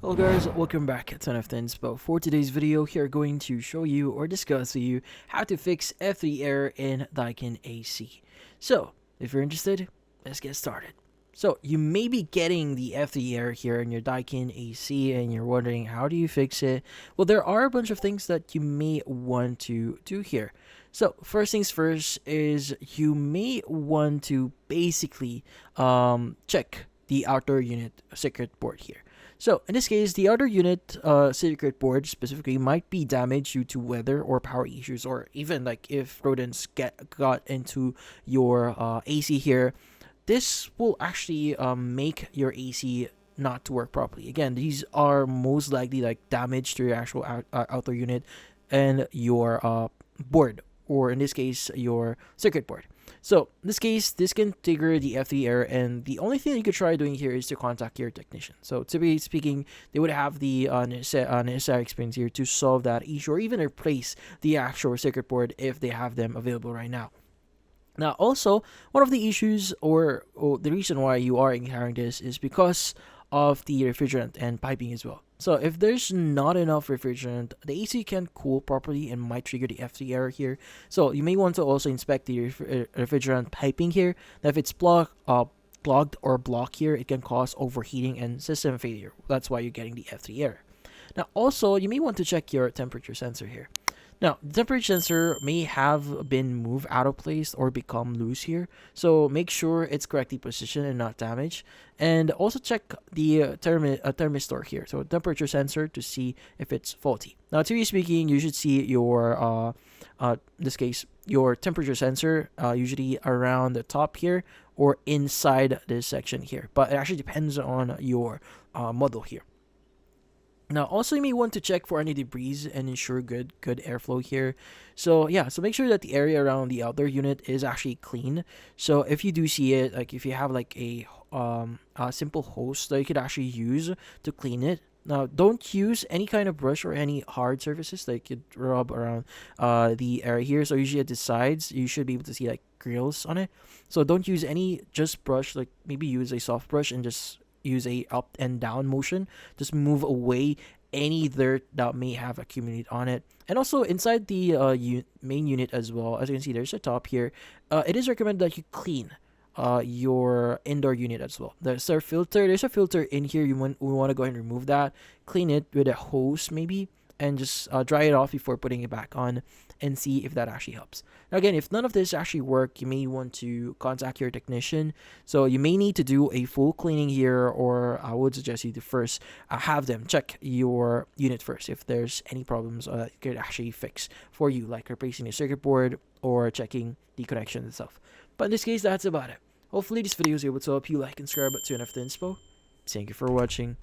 Hello guys, welcome back to Ton of Things. But for today's video, here going to show you or discuss with you how to fix F3 error in Daikin AC. So, if you're interested, let's get started. So, you may be getting the F3 error here in your Daikin AC and you're wondering how do you fix it? Well, there are a bunch of things that you may want to do here. So, first things first is you may want to basically check the outer unit circuit board here. So in this case, the outer unit circuit board specifically might be damaged due to weather or power issues, or even like if rodents got into your AC here. This will actually make your AC not to work properly. Again, these are most likely like damage to your actual outer unit and your board, or in this case, your circuit board. So in this case, this can trigger the F3 error, and the only thing you could try doing here is to contact your technician. So typically speaking, they would have the necessary experience here to solve that issue, or even replace the actual circuit board if they have them available right now. Now, also, one of the issues or the reason why you are encountering this is because of the refrigerant and piping as well. So if there's not enough refrigerant, the AC can't cool properly and might trigger the F3 error here. So you may want to also inspect the refrigerant piping here. Now if it's clogged or blocked here, it can cause overheating and system failure. That's why you're getting the F3 error. Now also, you may want to check your temperature sensor here. Now, the temperature sensor may have been moved out of place or become loose here, so make sure it's correctly positioned and not damaged. And also check the thermistor here, so temperature sensor, to see if it's faulty. Now, to be speaking, you should see your, in this case, your temperature sensor usually around the top here or inside this section here, but it actually depends on your model here. Now, also you may want to check for any debris and ensure good airflow here. So yeah, so make sure that the area around the outer unit is actually clean. So if you do see it, like if you have like a simple hose that you could actually use to clean it. Now, don't use any kind of brush or any hard surfaces that you could rub around the area here. So usually at the sides, you should be able to see like grills on it. So don't use any just brush, like maybe use a soft brush and just use a up and down motion. Just move away any dirt that may have accumulated on it. And also inside the main unit as well, as you can see, there's a top here. It is recommended that you clean your indoor unit as well. There's a filter in here. We want to go ahead and remove that, clean it with a hose maybe, and just dry it off before putting it back on and see if that actually helps. Now again, if none of this actually work, you may want to contact your technician. So you may need to do a full cleaning here, or I would suggest you to first have them check your unit first if there's any problems that you could actually fix for you, like replacing the circuit board or checking the connection itself. But in this case, that's about it. Hopefully this video is able to help you. Like and subscribe to NF Inspo. Thank you for watching.